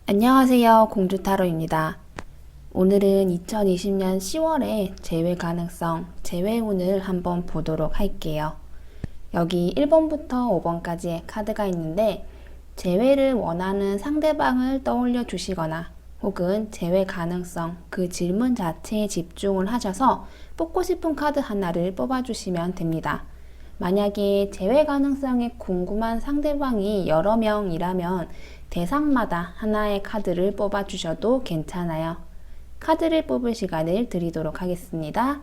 안녕하세요. 공주타로입니다. 오늘은 2020년 10월에 재회 가능성, 재회운을 한번 보도록 할게요. 여기 1번부터 5번까지의 카드가 있는데 재회를 원하는 상대방을 떠올려 주시거나 혹은 재회 가능성, 그 질문 자체에 집중을 하셔서 뽑고 싶은 카드 하나를 뽑아주시면 됩니다. 만약에 재회 가능성이 궁금한 상대방이 여러 명이라면 대상마다 하나의 카드를 뽑아주셔도 괜찮아요. 카드를 뽑을 시간을 드리도록 하겠습니다.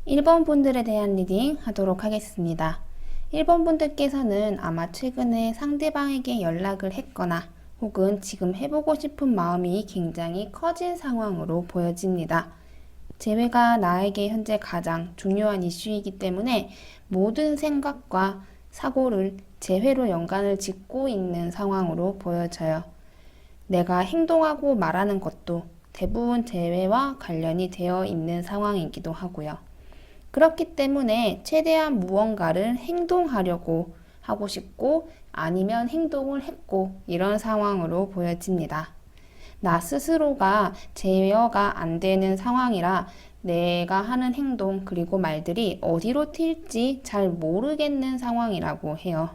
1번 분들에 대한 리딩 하도록 하겠습니다. 1번 분들께서는 아마 최근에 상대방에게 연락을 했거나 혹은 지금 해보고 싶은 마음이 굉장히 커진 상황으로 보여집니다. 재회가 나에게 현재 가장 중요한 이슈이기 때문에 모든 생각과 사고를 재회로 연관을 짓고 있는 상황으로 보여져요. 내가 행동하고 말하는 것도 대부분 재회와 관련이 되어 있는 상황이기도 하고요. 그렇기 때문에 최대한 무언가를 행동하려고 하고 싶고 아니면 행동을 했고 이런 상황으로 보여집니다. 나 스스로가 제어가 안 되는 상황이라 내가 하는 행동 그리고 말들이 어디로 튈지 잘 모르겠는 상황이라고 해요.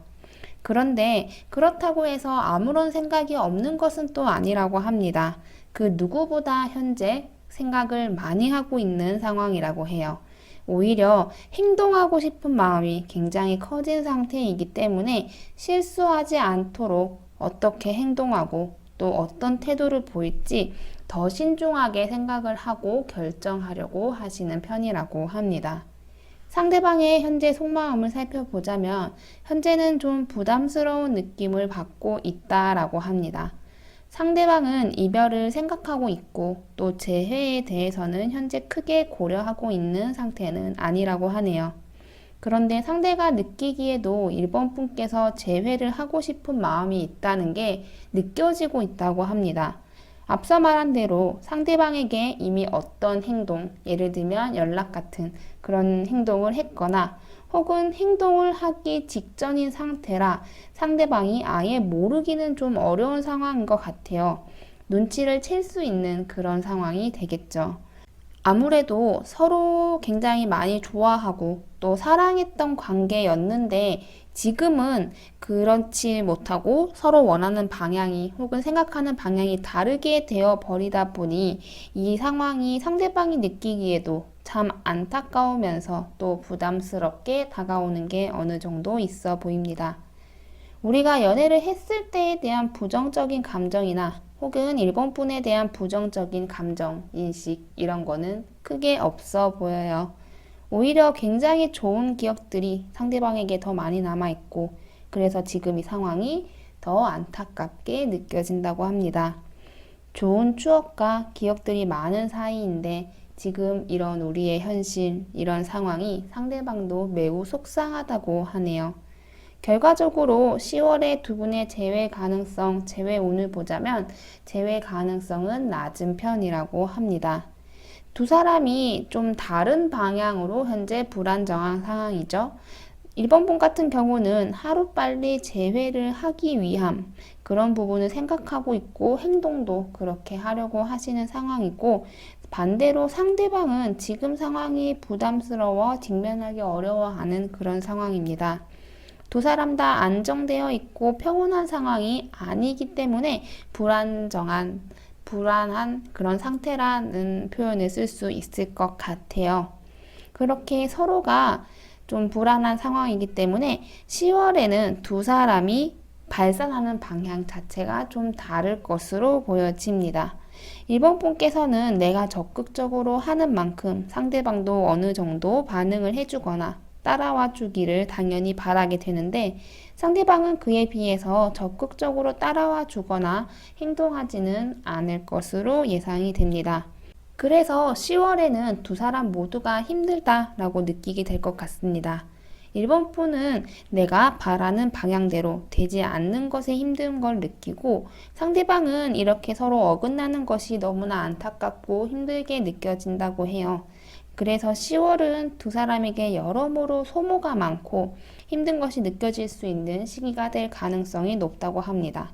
그런데 그렇다고 해서 아무런 생각이 없는 것은 또 아니라고 합니다. 그 누구보다 현재 생각을 많이 하고 있는 상황이라고 해요. 오히려 행동하고 싶은 마음이 굉장히 커진 상태이기 때문에 실수하지 않도록 어떻게 행동하고 또 어떤 태도를 보일지 더 신중하게 생각을 하고 결정하려고 하시는 편이라고 합니다. 상대방의 현재 속마음을 살펴보자면 현재는 좀 부담스러운 느낌을 받고 있다라고 합니다. 상대방은 이별을 생각하고 있고 또 재회에 대해서는 현재 크게 고려하고 있는 상태는 아니라고 하네요. 그런데 상대가 느끼기에도 1번 분께서 재회를 하고 싶은 마음이 있다는 게 느껴지고 있다고 합니다. 앞서 말한 대로 상대방에게 이미 어떤 행동, 예를 들면 연락 같은 그런 행동을 했거나 혹은 행동을 하기 직전인 상태라 상대방이 아예 모르기는 좀 어려운 상황인 것 같아요. 눈치를 챌 수 있는 그런 상황이 되겠죠. 아무래도 서로 굉장히 많이 좋아하고 또 사랑했던 관계였는데 지금은 그렇지 못하고 서로 원하는 방향이 혹은 생각하는 방향이 다르게 되어 버리다 보니 이 상황이 상대방이 느끼기에도 참 안타까우면서 또 부담스럽게 다가오는 게 어느 정도 있어 보입니다. 우리가 연애를 했을 때에 대한 부정적인 감정이나 혹은 1번 분에 대한 부정적인 감정, 인식 이런 거는 크게 없어 보여요. 오히려 굉장히 좋은 기억들이 상대방에게 더 많이 남아있고 그래서 지금 이 상황이 더 안타깝게 느껴진다고 합니다. 좋은 추억과 기억들이 많은 사이인데 지금 이런 우리의 현실, 이런 상황이 상대방도 매우 속상하다고 하네요. 결과적으로 10월에 두 분의 재회 가능성, 재회운을 보자면 재회 가능성은 낮은 편이라고 합니다. 두 사람이 좀 다른 방향으로 현재 불안정한 상황이죠. 1번 분 같은 경우는 하루빨리 재회를 하기 위함 그런 부분을 생각하고 있고 행동도 그렇게 하려고 하시는 상황이고 반대로 상대방은 지금 상황이 부담스러워 직면하기 어려워하는 그런 상황입니다. 두 사람 다 안정되어 있고 평온한 상황이 아니기 때문에 불안한 그런 상태라는 표현을 쓸 수 있을 것 같아요. 그렇게 서로가 좀 불안한 상황이기 때문에 10월에는 두 사람이 발산하는 방향 자체가 좀 다를 것으로 보여집니다. 1번 분께서는 내가 적극적으로 하는 만큼 상대방도 어느 정도 반응을 해주거나 따라와 주기를 당연히 바라게 되는데 상대방은 그에 비해서 적극적으로 따라와 주거나 행동하지는 않을 것으로 예상이 됩니다. 그래서 10월에는 두 사람 모두가 힘들다라고 느끼게 될 것 같습니다. 1번 분은 내가 바라는 방향대로 되지 않는 것에 힘든 걸 느끼고 상대방은 이렇게 서로 어긋나는 것이 너무나 안타깝고 힘들게 느껴진다고 해요. 그래서 10월은 두 사람에게 여러모로 소모가 많고 힘든 것이 느껴질 수 있는 시기가 될 가능성이 높다고 합니다.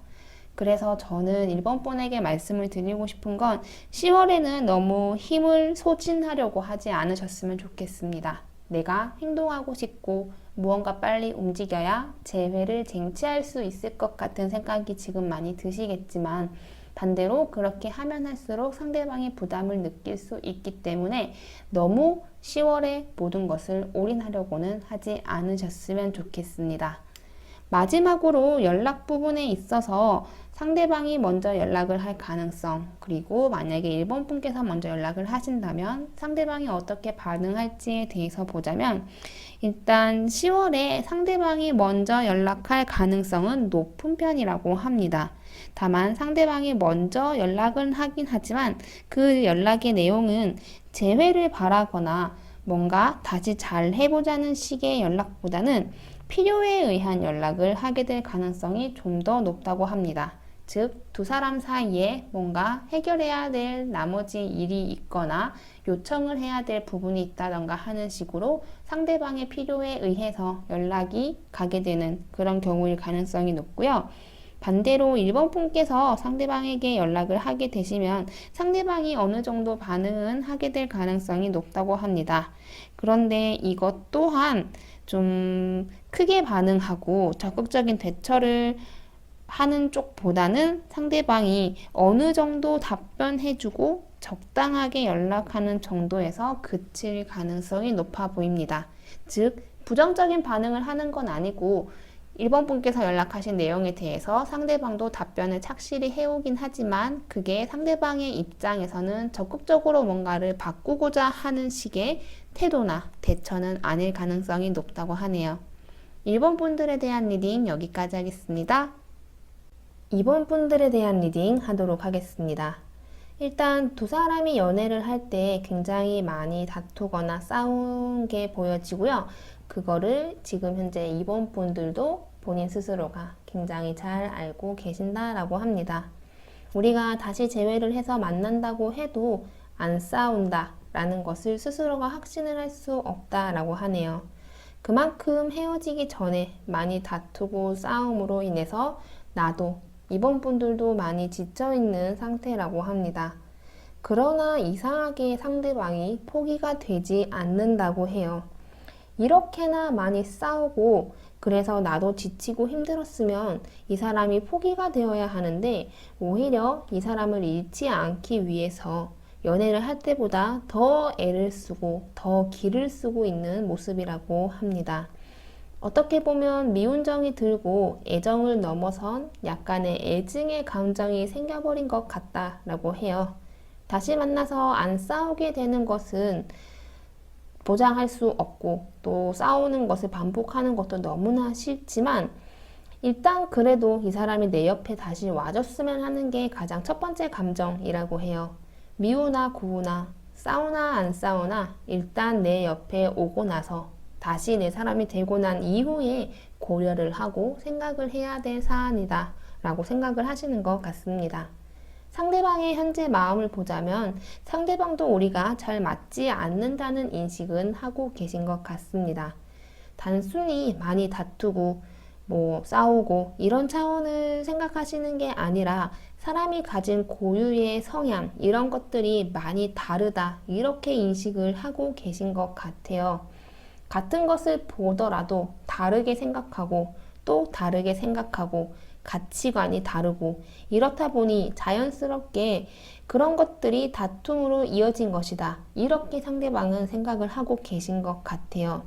그래서 저는 1번 분에게 말씀을 드리고 싶은 건 10월에는 너무 힘을 소진하려고 하지 않으셨으면 좋겠습니다. 내가 행동하고 싶고 무언가 빨리 움직여야 재회를 쟁취할 수 있을 것 같은 생각이 지금 많이 드시겠지만 반대로 그렇게 하면 할수록 상대방이 부담을 느낄 수 있기 때문에 너무 10월에 모든 것을 올인하려고는 하지 않으셨으면 좋겠습니다. 마지막으로 연락 부분에 있어서 상대방이 먼저 연락을 할 가능성, 그리고 만약에 1번 분께서 먼저 연락을 하신다면 상대방이 어떻게 반응할지에 대해서 보자면 일단 10월에 상대방이 먼저 연락할 가능성은 높은 편이라고 합니다. 다만 상대방이 먼저 연락은 하긴 하지만 그 연락의 내용은 재회를 바라거나 뭔가 다시 잘 해보자는 식의 연락보다는 필요에 의한 연락을 하게 될 가능성이 좀 더 높다고 합니다. 즉, 두 사람 사이에 뭔가 해결해야 될 나머지 일이 있거나 요청을 해야 될 부분이 있다던가 하는 식으로 상대방의 필요에 의해서 연락이 가게 되는 그런 경우일 가능성이 높고요. 반대로 1번 분께서 상대방에게 연락을 하게 되시면 상대방이 어느 정도 반응은 하게 될 가능성이 높다고 합니다. 그런데 이것 또한 좀 크게 반응하고 적극적인 대처를 하는 쪽보다는 상대방이 어느 정도 답변해주고 적당하게 연락하는 정도에서 그칠 가능성이 높아 보입니다. 즉, 부정적인 반응을 하는 건 아니고 1번 분께서 연락하신 내용에 대해서 상대방도 답변을 착실히 해오긴 하지만 그게 상대방의 입장에서는 적극적으로 뭔가를 바꾸고자 하는 식의 태도나 대처는 아닐 가능성이 높다고 하네요. 1번 분들에 대한 리딩 여기까지 하겠습니다. 2번 분들에 대한 리딩 하도록 하겠습니다. 일단 두 사람이 연애를 할 때 굉장히 많이 다투거나 싸운 게 보여지고요. 그거를 지금 현재 2번 분들도 본인 스스로가 굉장히 잘 알고 계신다라고 합니다. 우리가 다시 재회를 해서 만난다고 해도 안 싸운다 라는 것을 스스로가 확신을 할 수 없다라고 하네요. 그만큼 헤어지기 전에 많이 다투고 싸움으로 인해서 나도 2번 분들도 많이 지쳐있는 상태라고 합니다. 그러나 이상하게 상대방이 포기가 되지 않는다고 해요. 이렇게나 많이 싸우고 그래서 나도 지치고 힘들었으면 이 사람이 포기가 되어야 하는데 오히려 이 사람을 잃지 않기 위해서 연애를 할 때보다 더 애를 쓰고 더 기를 쓰고 있는 모습이라고 합니다. 어떻게 보면 미운 정이 들고 애정을 넘어선 약간의 애증의 감정이 생겨버린 것 같다라고 해요. 다시 만나서 안 싸우게 되는 것은 보장할 수 없고 또 싸우는 것을 반복하는 것도 너무나 싫지만 일단 그래도 이 사람이 내 옆에 다시 와줬으면 하는 게 가장 첫 번째 감정이라고 해요. 미우나 고우나 싸우나 안 싸우나 일단 내 옆에 오고 나서 다시 내 사람이 되고 난 이후에 고려를 하고 생각을 해야 될 사안이다 라고 생각을 하시는 것 같습니다. 상대방의 현재 마음을 보자면 상대방도 우리가 잘 맞지 않는다는 인식은 하고 계신 것 같습니다. 단순히 많이 다투고 싸우고 이런 차원을 생각하시는 게 아니라 사람이 가진 고유의 성향 이런 것들이 많이 다르다 이렇게 인식을 하고 계신 것 같아요. 같은 것을 보더라도 다르게 생각하고 또 다르게 생각하고 가치관이 다르고 이렇다 보니 자연스럽게 그런 것들이 다툼으로 이어진 것이다. 이렇게 상대방은 생각을 하고 계신 것 같아요.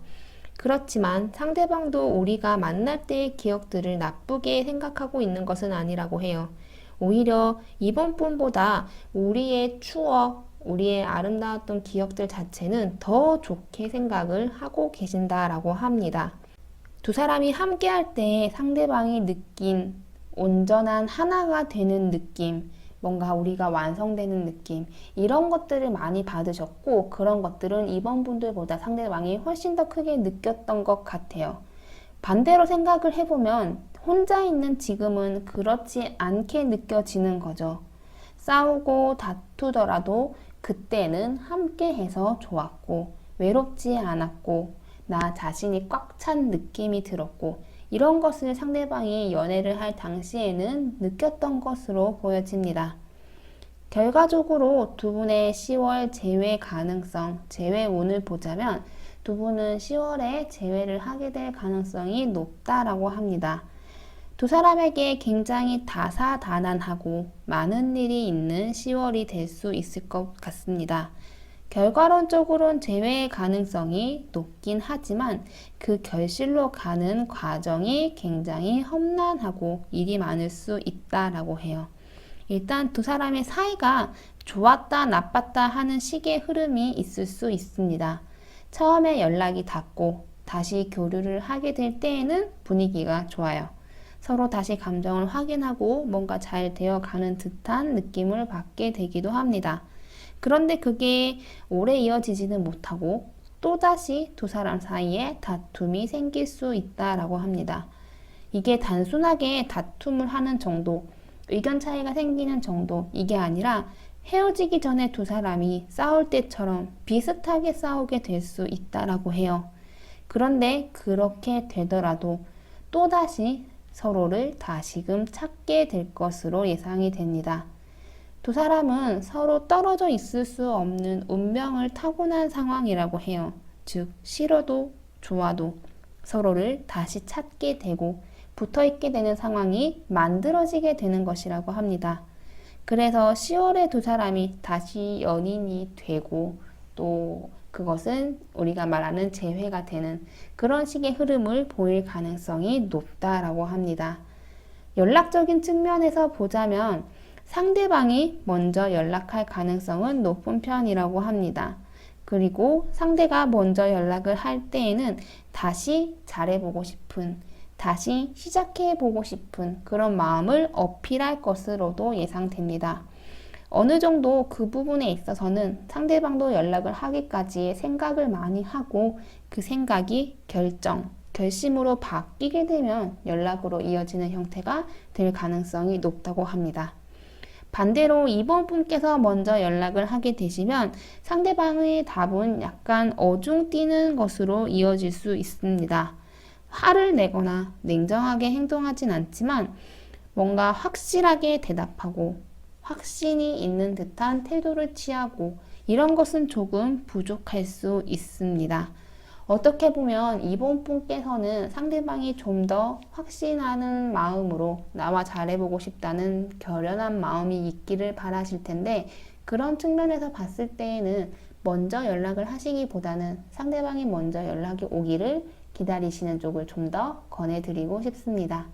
그렇지만 상대방도 우리가 만날 때의 기억들을 나쁘게 생각하고 있는 것은 아니라고 해요. 오히려 이번 분보다 우리의 추억, 우리의 아름다웠던 기억들 자체는 더 좋게 생각을 하고 계신다라고 합니다. 두 사람이 함께 할 때 상대방이 느낀 온전한 하나가 되는 느낌, 뭔가 우리가 완성되는 느낌, 이런 것들을 많이 받으셨고, 그런 것들은 2번 분들보다 상대방이 훨씬 더 크게 느꼈던 것 같아요. 반대로 생각을 해보면 혼자 있는 지금은 그렇지 않게 느껴지는 거죠. 싸우고 다투더라도 그때는 함께해서 좋았고, 외롭지 않았고, 나 자신이 꽉 찬 느낌이 들었고, 이런 것을 상대방이 연애를 할 당시에는 느꼈던 것으로 보여집니다. 결과적으로 두 분의 10월 재회 가능성, 재회운을 보자면 두 분은 10월에 재회를 하게 될 가능성이 높다라고 합니다. 두 사람에게 굉장히 다사다난하고 많은 일이 있는 10월이 될 수 있을 것 같습니다. 결과론적으로는 재회의 가능성이 높긴 하지만 그 결실로 가는 과정이 굉장히 험난하고 일이 많을 수 있다라고 해요. 일단 두 사람의 사이가 좋았다 나빴다 하는 식의 흐름이 있을 수 있습니다. 처음에 연락이 닿고 다시 교류를 하게 될 때에는 분위기가 좋아요. 서로 다시 감정을 확인하고 뭔가 잘 되어가는 듯한 느낌을 받게 되기도 합니다. 그런데 그게 오래 이어지지는 못하고 또다시 두 사람 사이에 다툼이 생길 수 있다라고 합니다. 이게 단순하게 다툼을 하는 정도, 의견 차이가 생기는 정도, 이게 아니라 헤어지기 전에 두 사람이 싸울 때처럼 비슷하게 싸우게 될 수 있다라고 해요. 그런데 그렇게 되더라도 또다시 서로를 다시금 찾게 될 것으로 예상이 됩니다. 두 사람은 서로 떨어져 있을 수 없는 운명을 타고난 상황이라고 해요. 즉, 싫어도 좋아도 서로를 다시 찾게 되고 붙어 있게 되는 상황이 만들어지게 되는 것이라고 합니다. 그래서 10월에 두 사람이 다시 연인이 되고 또 그것은 우리가 말하는 재회가 되는 그런 식의 흐름을 보일 가능성이 높다라고 합니다. 연락적인 측면에서 보자면 상대방이 먼저 연락할 가능성은 높은 편이라고 합니다. 그리고 상대가 먼저 연락을 할 때에는 다시 잘해보고 싶은, 다시 시작해보고 싶은 그런 마음을 어필할 것으로도 예상됩니다. 어느 정도 그 부분에 있어서는 상대방도 연락을 하기까지의 생각을 많이 하고 그 생각이 결심으로 바뀌게 되면 연락으로 이어지는 형태가 될 가능성이 높다고 합니다. 반대로 2번 분께서 먼저 연락을 하게 되시면 상대방의 답은 약간 어중뛰는 것으로 이어질 수 있습니다. 화를 내거나 냉정하게 행동하진 않지만 뭔가 확실하게 대답하고 확신이 있는 듯한 태도를 취하고 이런 것은 조금 부족할 수 있습니다. 어떻게 보면 이번 분께서는 상대방이 좀 더 확신하는 마음으로 나와 잘해보고 싶다는 결연한 마음이 있기를 바라실 텐데 그런 측면에서 봤을 때에는 먼저 연락을 하시기보다는 상대방이 먼저 연락이 오기를 기다리시는 쪽을 좀 더 권해드리고 싶습니다.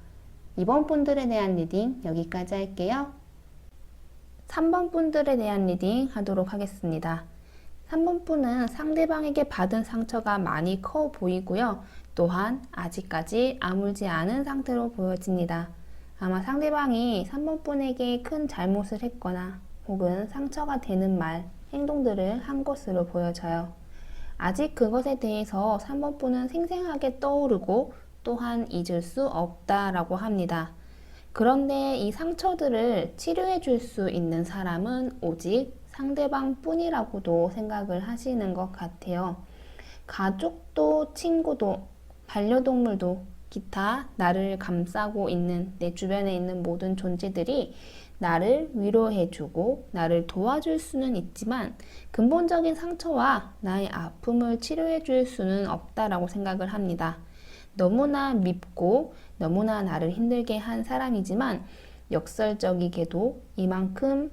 이번 분들에 대한 리딩 여기까지 할게요. 3번 분들에 대한 리딩 하도록 하겠습니다. 3번 분은 상대방에게 받은 상처가 많이 커 보이고요. 또한 아직까지 아물지 않은 상태로 보여집니다. 아마 상대방이 3번 분에게 큰 잘못을 했거나 혹은 상처가 되는 말, 행동들을 한 것으로 보여져요. 아직 그것에 대해서 3번 분은 생생하게 떠오르고 또한 잊을 수 없다라고 합니다. 그런데 이 상처들을 치료해 줄 수 있는 사람은 오직 상대방 뿐이라고도 생각을 하시는 것 같아요. 가족도 친구도 반려동물도 기타 나를 감싸고 있는 내 주변에 있는 모든 존재들이 나를 위로해주고 나를 도와줄 수는 있지만 근본적인 상처와 나의 아픔을 치료해 줄 수는 없다라고 생각을 합니다. 너무나 밉고 너무나 나를 힘들게 한 사람이지만 역설적이게도 이만큼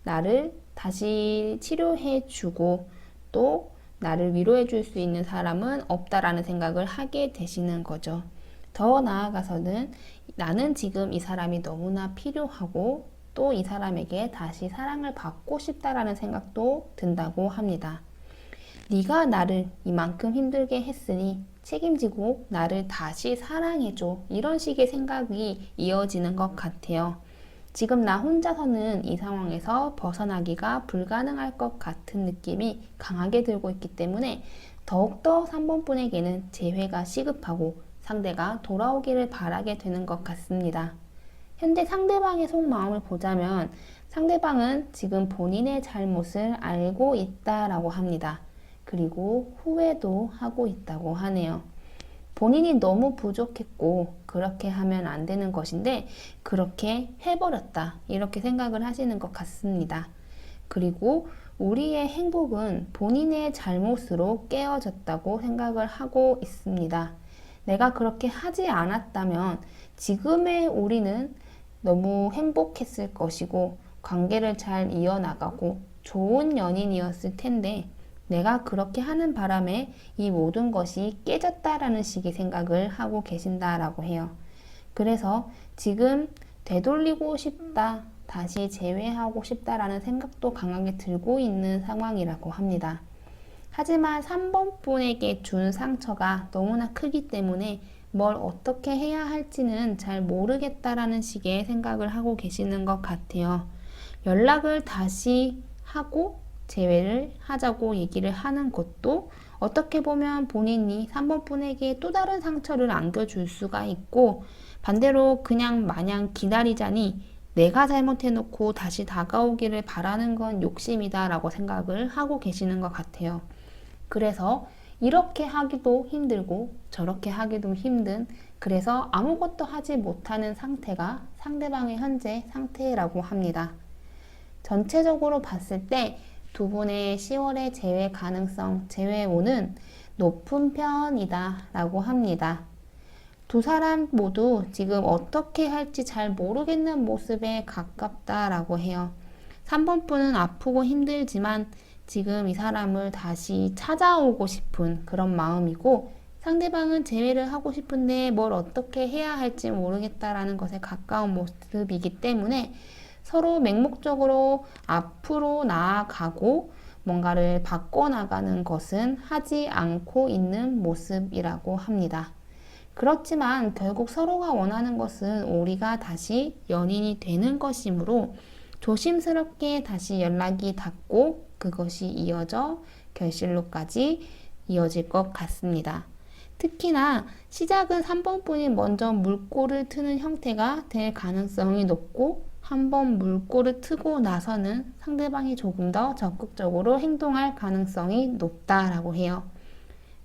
나를 다시 치료해 주고 또 나를 위로해 줄 수 있는 사람은 없다라는 생각을 하게 되시는 거죠. 더 나아가서는 나는 지금 이 사람이 너무나 필요하고 또 이 사람에게 다시 사랑을 받고 싶다라는 생각도 든다고 합니다. 네가 나를 이만큼 힘들게 했으니 책임지고 나를 다시 사랑해줘. 이런 식의 생각이 이어지는 것 같아요. 지금 나 혼자서는 이 상황에서 벗어나기가 불가능할 것 같은 느낌이 강하게 들고 있기 때문에 더욱더 3번 분에게는 재회가 시급하고 상대가 돌아오기를 바라게 되는 것 같습니다. 현재 상대방의 속마음을 보자면 상대방은 지금 본인의 잘못을 알고 있다라고 합니다. 그리고 후회도 하고 있다고 하네요. 본인이 너무 부족했고 그렇게 하면 안 되는 것인데 그렇게 해버렸다 이렇게 생각을 하시는 것 같습니다. 그리고 우리의 행복은 본인의 잘못으로 깨어졌다고 생각을 하고 있습니다. 내가 그렇게 하지 않았다면 지금의 우리는 너무 행복했을 것이고 관계를 잘 이어나가고 좋은 연인이었을 텐데 내가 그렇게 하는 바람에 이 모든 것이 깨졌다라는 식의 생각을 하고 계신다라고 해요. 그래서 지금 되돌리고 싶다, 다시 재회하고 싶다라는 생각도 강하게 들고 있는 상황이라고 합니다. 하지만 3번 분에게 준 상처가 너무나 크기 때문에 뭘 어떻게 해야 할지는 잘 모르겠다라는 식의 생각을 하고 계시는 것 같아요. 연락을 다시 하고 재회를 하자고 얘기를 하는 것도 어떻게 보면 본인이 3번 분에게 또 다른 상처를 안겨줄 수가 있고 반대로 그냥 마냥 기다리자니 내가 잘못해놓고 다시 다가오기를 바라는 건 욕심이다 라고 생각을 하고 계시는 것 같아요. 그래서 이렇게 하기도 힘들고 저렇게 하기도 힘든 그래서 아무것도 하지 못하는 상태가 상대방의 현재 상태라고 합니다. 전체적으로 봤을 때 두 분의 10월의 재회 가능성, 재회오는 높은 편이다 라고 합니다. 두 사람 모두 지금 어떻게 할지 잘 모르겠는 모습에 가깝다라고 해요. 3번 분은 아프고 힘들지만 지금 이 사람을 다시 찾아오고 싶은 그런 마음이고 상대방은 재회를 하고 싶은데 뭘 어떻게 해야 할지 모르겠다라는 것에 가까운 모습이기 때문에 서로 맹목적으로 앞으로 나아가고 뭔가를 바꿔나가는 것은 하지 않고 있는 모습이라고 합니다. 그렇지만 결국 서로가 원하는 것은 우리가 다시 연인이 되는 것이므로 조심스럽게 다시 연락이 닿고 그것이 이어져 결실로까지 이어질 것 같습니다. 특히나 시작은 3번 분이 먼저 물꼬를 트는 형태가 될 가능성이 높고 한번 물꼬를 트고 나서는 상대방이 조금 더 적극적으로 행동할 가능성이 높다라고 해요.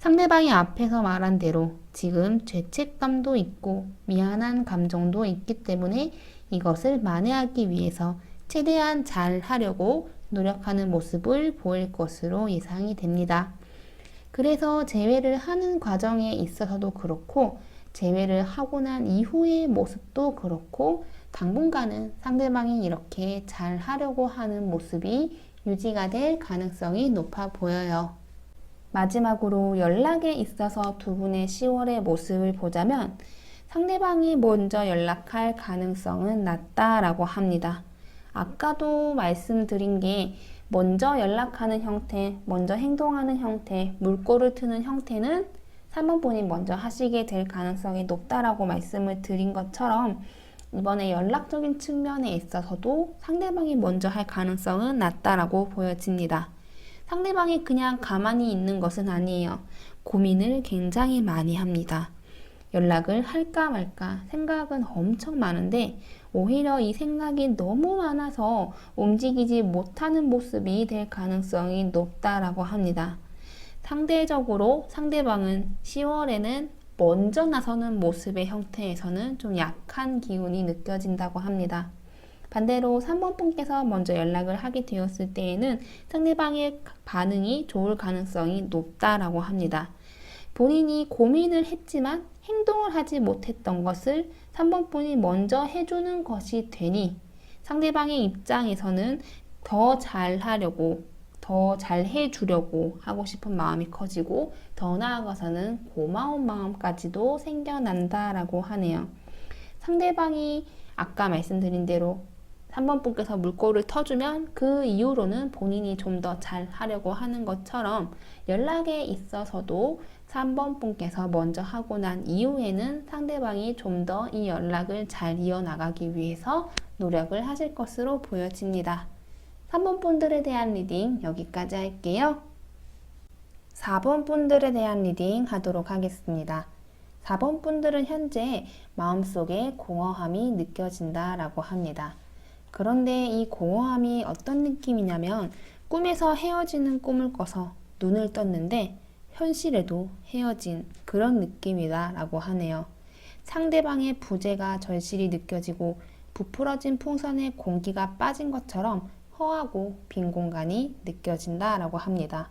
상대방이 앞에서 말한 대로 지금 죄책감도 있고 미안한 감정도 있기 때문에 이것을 만회하기 위해서 최대한 잘 하려고 노력하는 모습을 보일 것으로 예상이 됩니다. 그래서 재회를 하는 과정에 있어서도 그렇고 재회를 하고 난 이후의 모습도 그렇고 당분간은 상대방이 이렇게 잘 하려고 하는 모습이 유지가 될 가능성이 높아 보여요. 마지막으로 연락에 있어서 두 분의 10월의 모습을 보자면 상대방이 먼저 연락할 가능성은 낮다라고 합니다. 아까도 말씀드린 게 먼저 연락하는 형태, 먼저 행동하는 형태, 물꼬를 트는 형태는 3번 분이 먼저 하시게 될 가능성이 높다라고 말씀을 드린 것처럼 이번에 연락적인 측면에 있어서도 상대방이 먼저 할 가능성은 낮다라고 보여집니다. 상대방이 그냥 가만히 있는 것은 아니에요. 고민을 굉장히 많이 합니다. 연락을 할까 말까 생각은 엄청 많은데 오히려 이 생각이 너무 많아서 움직이지 못하는 모습이 될 가능성이 높다라고 합니다. 상대적으로 상대방은 10월에는 먼저 나서는 모습의 형태에서는 좀 약한 기운이 느껴진다고 합니다. 반대로 3번 분께서 먼저 연락을 하게 되었을 때에는 상대방의 반응이 좋을 가능성이 높다라고 합니다. 본인이 고민을 했지만 행동을 하지 못했던 것을 3번 분이 먼저 해주는 것이 되니 상대방의 입장에서는 더 잘하려고 더 잘해주려고 하고 싶은 마음이 커지고 더 나아가서는 고마운 마음까지도 생겨난다라고 하네요. 상대방이 아까 말씀드린 대로 3번 분께서 물꼬를 터주면 그 이후로는 본인이 좀 더 잘하려고 하는 것처럼 연락에 있어서도 3번 분께서 먼저 하고 난 이후에는 상대방이 좀 더 이 연락을 잘 이어나가기 위해서 노력을 하실 것으로 보여집니다. 3번 분들에 대한 리딩 여기까지 할게요. 4번 분들에 대한 리딩 하도록 하겠습니다. 4번 분들은 현재 마음속에 공허함이 느껴진다라고 합니다. 그런데 이 공허함이 어떤 느낌이냐면 꿈에서 헤어지는 꿈을 꿔서 눈을 떴는데 현실에도 헤어진 그런 느낌이다 라고 하네요. 상대방의 부재가 절실히 느껴지고 부풀어진 풍선에 공기가 빠진 것처럼 허하고 빈 공간이 느껴진다 라고 합니다.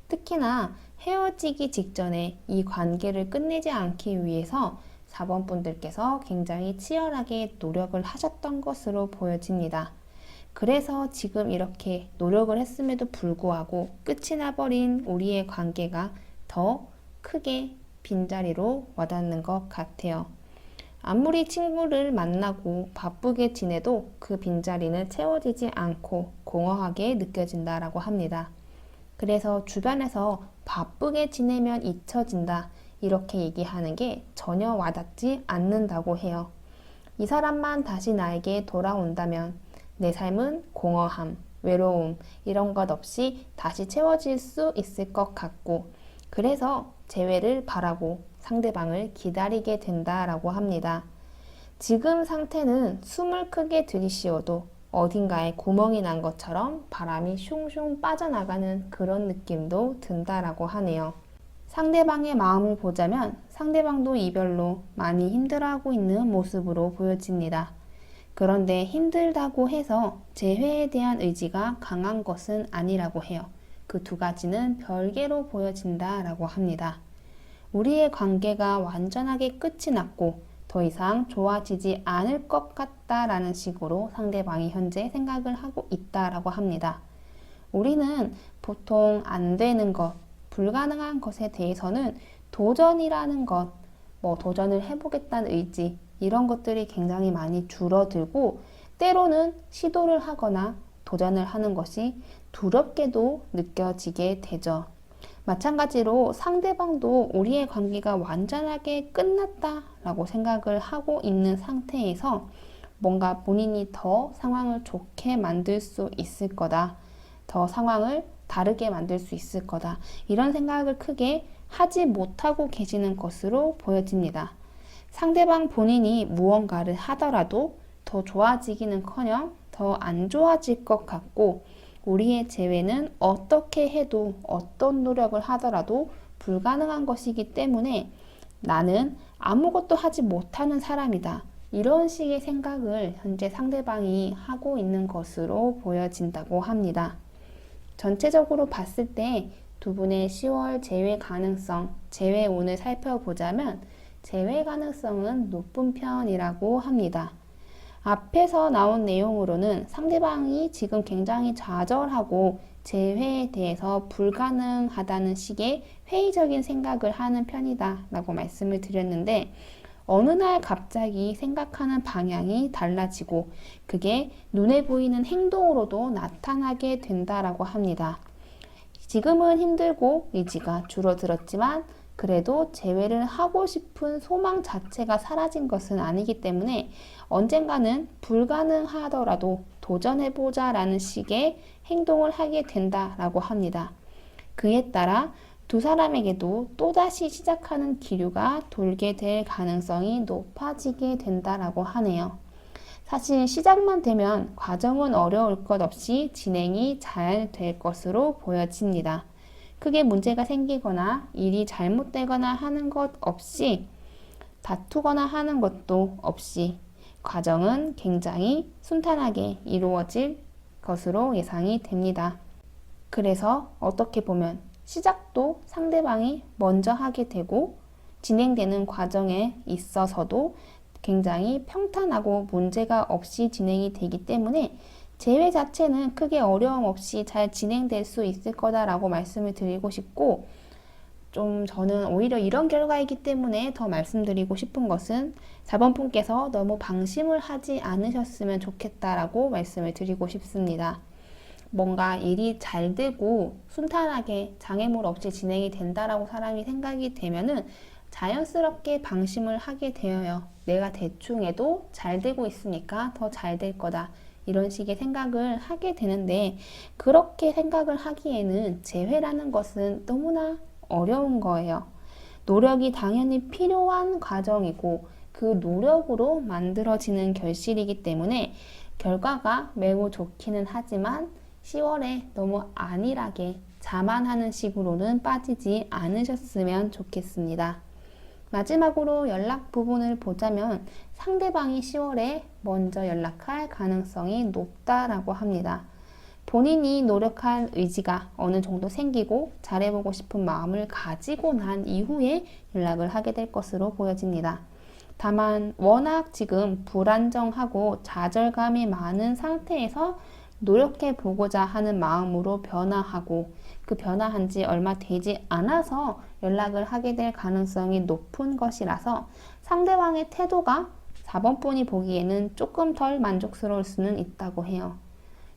특히나 헤어지기 직전에 이 관계를 끝내지 않기 위해서 4번 분들께서 굉장히 치열하게 노력을 하셨던 것으로 보여집니다. 그래서 지금 이렇게 노력을 했음에도 불구하고 끝이 나버린 우리의 관계가 더 크게 빈자리로 와닿는 것 같아요. 아무리 친구를 만나고 바쁘게 지내도 그 빈자리는 채워지지 않고 공허하게 느껴진다라고 합니다. 그래서 주변에서 바쁘게 지내면 잊혀진다 이렇게 얘기하는 게 전혀 와닿지 않는다고 해요. 이 사람만 다시 나에게 돌아온다면 내 삶은 공허함, 외로움 이런 것 없이 다시 채워질 수 있을 것 같고 그래서 재회를 바라고 상대방을 기다리게 된다라고 합니다. 지금 상태는 숨을 크게 들이쉬어도 어딘가에 구멍이 난 것처럼 바람이 슝슝 빠져나가는 그런 느낌도 든다라고 하네요. 상대방의 마음을 보자면 상대방도 이별로 많이 힘들어하고 있는 모습으로 보여집니다. 그런데 힘들다고 해서 재회에 대한 의지가 강한 것은 아니라고 해요. 그 두 가지는 별개로 보여진다라고 합니다. 우리의 관계가 완전하게 끝이 났고 더 이상 좋아지지 않을 것 같다라는 식으로 상대방이 현재 생각을 하고 있다라고 합니다. 우리는 보통 안 되는 것, 불가능한 것에 대해서는 도전이라는 것, 도전을 해보겠다는 의지, 이런 것들이 굉장히 많이 줄어들고 때로는 시도를 하거나 도전을 하는 것이 두렵게도 느껴지게 되죠. 마찬가지로 상대방도 우리의 관계가 완전하게 끝났다라고 생각을 하고 있는 상태에서 뭔가 본인이 더 상황을 좋게 만들 수 있을 거다. 더 상황을 다르게 만들 수 있을 거다. 이런 생각을 크게 하지 못하고 계시는 것으로 보여집니다. 상대방 본인이 무언가를 하더라도 더 좋아지기는커녕 더 안 좋아질 것 같고 우리의 재회는 어떻게 해도 어떤 노력을 하더라도 불가능한 것이기 때문에 나는 아무것도 하지 못하는 사람이다. 이런 식의 생각을 현재 상대방이 하고 있는 것으로 보여진다고 합니다. 전체적으로 봤을 때 두 분의 10월 재회 가능성, 재회운을 살펴보자면 재회 가능성은 높은 편이라고 합니다. 앞에서 나온 내용으로는 상대방이 지금 굉장히 좌절하고 재회에 대해서 불가능하다는 식의 회의적인 생각을 하는 편이다 라고 말씀을 드렸는데 어느 날 갑자기 생각하는 방향이 달라지고 그게 눈에 보이는 행동으로도 나타나게 된다라고 합니다. 지금은 힘들고 의지가 줄어들었지만 그래도 재회를 하고 싶은 소망 자체가 사라진 것은 아니기 때문에 언젠가는 불가능하더라도 도전해보자 라는 식의 행동을 하게 된다라고 합니다. 그에 따라 두 사람에게도 또다시 시작하는 기류가 돌게 될 가능성이 높아지게 된다라고 하네요. 사실 시작만 되면 과정은 어려울 것 없이 진행이 잘 될 것으로 보여집니다. 크게 문제가 생기거나 일이 잘못되거나 하는 것 없이 다투거나 하는 것도 없이 과정은 굉장히 순탄하게 이루어질 것으로 예상이 됩니다. 그래서 어떻게 보면 시작도 상대방이 먼저 하게 되고 진행되는 과정에 있어서도 굉장히 평탄하고 문제가 없이 진행이 되기 때문에 재회 자체는 크게 어려움 없이 잘 진행될 수 있을 거다라고 말씀을 드리고 싶고 저는 오히려 이런 결과이기 때문에 더 말씀드리고 싶은 것은 4번 분께서 너무 방심을 하지 않으셨으면 좋겠다라고 말씀을 드리고 싶습니다. 뭔가 일이 잘 되고 순탄하게 장애물 없이 진행이 된다라고 사람이 생각이 되면은 자연스럽게 방심을 하게 되어요. 내가 대충 해도 잘 되고 있으니까 더 잘 될 거다. 이런 식의 생각을 하게 되는데, 그렇게 생각을 하기에는 재회라는 것은 너무나 어려운 거예요. 노력이 당연히 필요한 과정이고 그 노력으로 만들어지는 결실이기 때문에 결과가 매우 좋기는 하지만 10월에 너무 안일하게 자만하는 식으로는 빠지지 않으셨으면 좋겠습니다. 마지막으로 연락 부분을 보자면 상대방이 10월에 먼저 연락할 가능성이 높다라고 합니다. 본인이 노력할 의지가 어느 정도 생기고 잘해보고 싶은 마음을 가지고 난 이후에 연락을 하게 될 것으로 보여집니다. 다만 워낙 지금 불안정하고 좌절감이 많은 상태에서 노력해 보고자 하는 마음으로 변화하고 그 변화한 지 얼마 되지 않아서 연락을 하게 될 가능성이 높은 것이라서 상대방의 태도가 4번 분이 보기에는 조금 덜 만족스러울 수는 있다고 해요.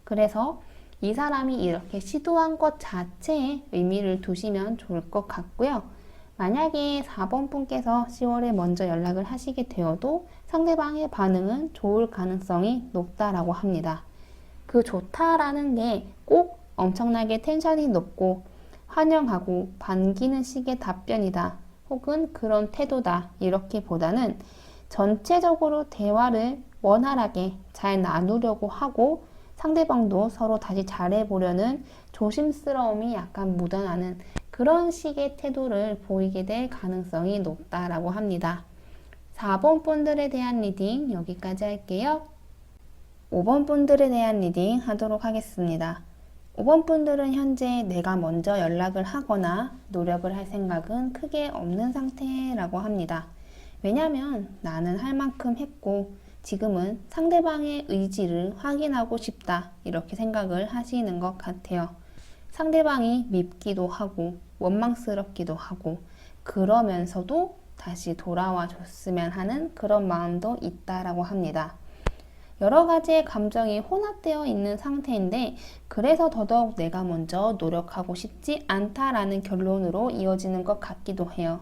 그래서 이 사람이 이렇게 시도한 것 자체에 의미를 두시면 좋을 것 같고요. 만약에 4번 분께서 10월에 먼저 연락을 하시게 되어도 상대방의 반응은 좋을 가능성이 높다라고 합니다. 그 좋다라는 게 꼭 엄청나게 텐션이 높고 환영하고 반기는 식의 답변이다 혹은 그런 태도다 이렇게 보다는 전체적으로 대화를 원활하게 잘 나누려고 하고 상대방도 서로 다시 잘해보려는 조심스러움이 약간 묻어나는 그런 식의 태도를 보이게 될 가능성이 높다라고 합니다. 4번 분들에 대한 리딩 여기까지 할게요. 5번 분들에 대한 리딩 하도록 하겠습니다. 5번 분들은 현재 내가 먼저 연락을 하거나 노력을 할 생각은 크게 없는 상태라고 합니다. 왜냐하면 나는 할 만큼 했고 지금은 상대방의 의지를 확인하고 싶다 이렇게 생각을 하시는 것 같아요. 상대방이 밉기도 하고 원망스럽기도 하고 그러면서도 다시 돌아와 줬으면 하는 그런 마음도 있다라고 합니다. 여러 가지의 감정이 혼합되어 있는 상태인데 그래서 더더욱 내가 먼저 노력하고 싶지 않다라는 결론으로 이어지는 것 같기도 해요.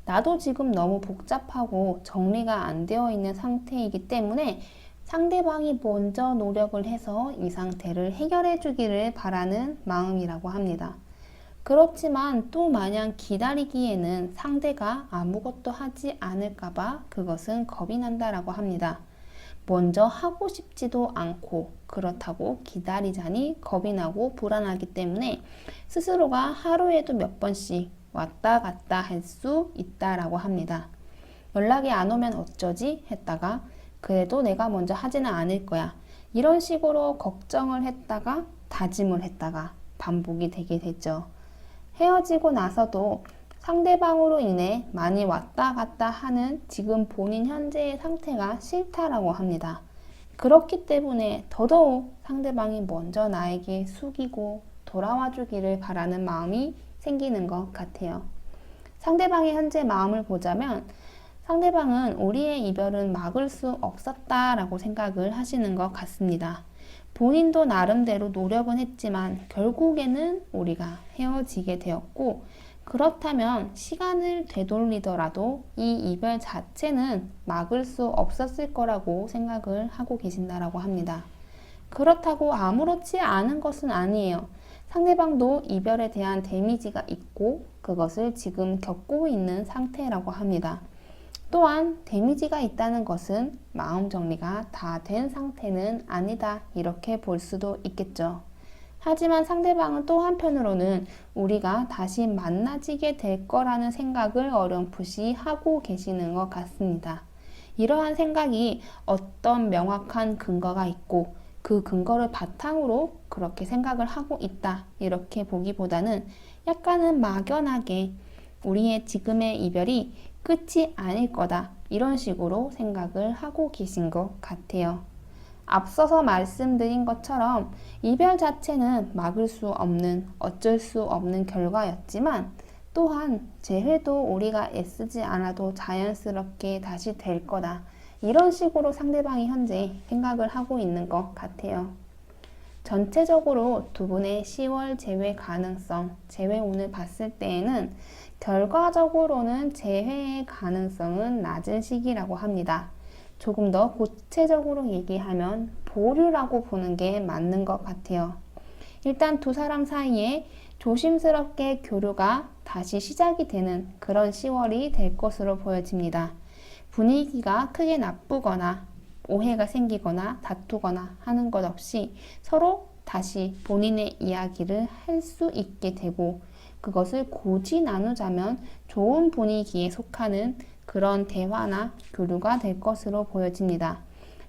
나도 지금 너무 복잡하고 정리가 안 되어 있는 상태이기 때문에 상대방이 먼저 노력을 해서 이 상태를 해결해 주기를 바라는 마음이라고 합니다. 그렇지만 또 마냥 기다리기에는 상대가 아무것도 하지 않을까봐 그것은 겁이 난다라고 합니다. 먼저 하고 싶지도 않고 그렇다고 기다리자니 겁이 나고 불안하기 때문에 스스로가 하루에도 몇 번씩 왔다 갔다 할 수 있다라고 합니다. 연락이 안 오면 어쩌지 했다가 그래도 내가 먼저 하지는 않을 거야. 이런 식으로 걱정을 했다가 다짐을 했다가 반복이 되게 되죠. 헤어지고 나서도 상대방으로 인해 많이 왔다 갔다 하는 지금 본인 현재의 상태가 싫다라고 합니다. 그렇기 때문에 더더욱 상대방이 먼저 나에게 숙이고 돌아와 주기를 바라는 마음이 생기는 것 같아요. 상대방의 현재 마음을 보자면 상대방은 우리의 이별은 막을 수 없었다라고 생각을 하시는 것 같습니다. 본인도 나름대로 노력은 했지만 결국에는 우리가 헤어지게 되었고 그렇다면 시간을 되돌리더라도 이 이별 자체는 막을 수 없었을 거라고 생각을 하고 계신다라고 합니다. 그렇다고 아무렇지 않은 것은 아니에요. 상대방도 이별에 대한 데미지가 있고 그것을 지금 겪고 있는 상태라고 합니다. 또한 데미지가 있다는 것은 마음 정리가 다 된 상태는 아니다 이렇게 볼 수도 있겠죠. 하지만 상대방은 또 한편으로는 우리가 다시 만나지게 될 거라는 생각을 어렴풋이 하고 계시는 것 같습니다. 이러한 생각이 어떤 명확한 근거가 있고 그 근거를 바탕으로 그렇게 생각을 하고 있다 이렇게 보기보다는 약간은 막연하게 우리의 지금의 이별이 끝이 아닐 거다 이런 식으로 생각을 하고 계신 것 같아요. 앞서서 말씀드린 것처럼 이별 자체는 막을 수 없는 어쩔 수 없는 결과였지만 또한 재회도 우리가 애쓰지 않아도 자연스럽게 다시 될 거다 이런 식으로 상대방이 현재 생각을 하고 있는 것 같아요. 전체적으로 두 분의 10월 재회 가능성, 재회운을 봤을 때에는 결과적으로는 재회의 가능성은 낮은 시기라고 합니다. 조금 더 구체적으로 얘기하면 보류라고 보는 게 맞는 것 같아요. 일단 두 사람 사이에 조심스럽게 교류가 다시 시작이 되는 그런 10월이 될 것으로 보여집니다. 분위기가 크게 나쁘거나 오해가 생기거나 다투거나 하는 것 없이 서로 다시 본인의 이야기를 할 수 있게 되고 그것을 굳이 나누자면 좋은 분위기에 속하는 그런 대화나 교류가 될 것으로 보여집니다.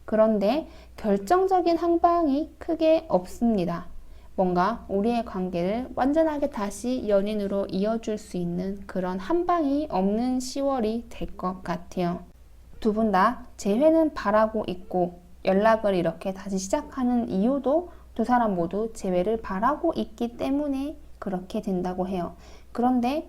그런데 결정적인 항방이 크게 없습니다. 뭔가 우리의 관계를 완전하게 다시 연인으로 이어줄 수 있는 그런 한방이 없는 10월이 될 것 같아요. 두 분 다 재회는 바라고 있고 연락을 이렇게 다시 시작하는 이유도 두 사람 모두 재회를 바라고 있기 때문에 그렇게 된다고 해요. 그런데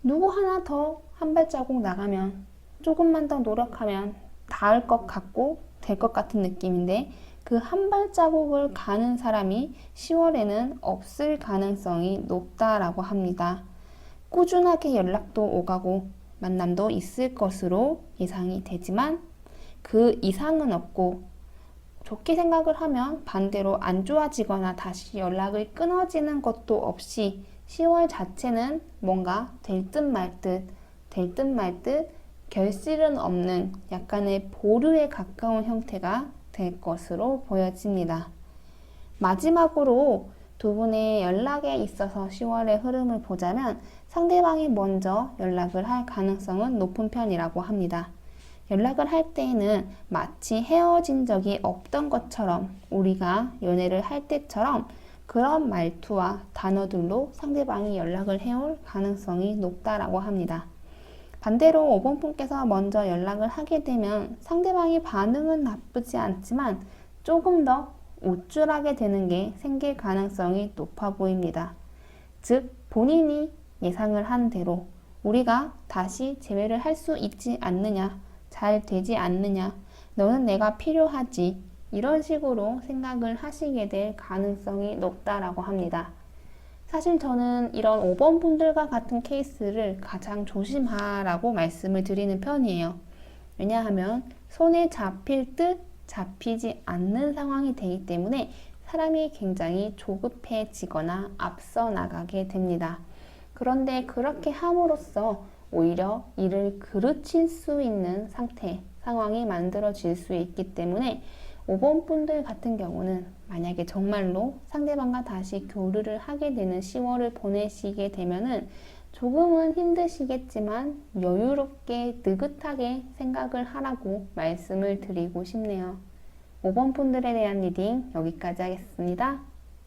누구 하나 더 한 발자국 나가면 조금만 더 노력하면 닿을 것 같고 될 것 같은 느낌인데 그 한 발자국을 가는 사람이 10월에는 없을 가능성이 높다라고 합니다. 꾸준하게 연락도 오가고 만남도 있을 것으로 예상이 되지만 그 이상은 없고 좋게 생각을 하면 반대로 안 좋아지거나 다시 연락이 끊어지는 것도 없이 10월 자체는 뭔가 될 듯 말 듯 결실은 없는 약간의 보류에 가까운 형태가 될 것으로 보여집니다. 마지막으로 두 분의 연락에 있어서 10월의 흐름을 보자면 상대방이 먼저 연락을 할 가능성은 높은 편이라고 합니다. 연락을 할 때에는 마치 헤어진 적이 없던 것처럼 우리가 연애를 할 때처럼 그런 말투와 단어들로 상대방이 연락을 해올 가능성이 높다라고 합니다. 반대로 5번 분께서 먼저 연락을 하게 되면 상대방의 반응은 나쁘지 않지만 조금 더 우쭐하게 되는 게 생길 가능성이 높아 보입니다. 즉 본인이 예상을 한 대로 우리가 다시 재회를 할 수 있지 않느냐, 잘 되지 않느냐, 너는 내가 필요하지, 이런 식으로 생각을 하시게 될 가능성이 높다라고 합니다. 사실 저는 이런 5번 분들과 같은 케이스를 가장 조심하라고 말씀을 드리는 편이에요. 왜냐하면 손에 잡힐 듯 잡히지 않는 상황이 되기 때문에 사람이 굉장히 조급해지거나 앞서 나가게 됩니다. 그런데 그렇게 함으로써 오히려 이를 그르칠 수 있는 상황이 만들어질 수 있기 때문에 5번 분들 같은 경우는 만약에 정말로 상대방과 다시 교류를 하게 되는 10월을 보내시게 되면은 조금은 힘드시겠지만 여유롭게 느긋하게 생각을 하라고 말씀을 드리고 싶네요. 5번 분들에 대한 리딩 여기까지 하겠습니다.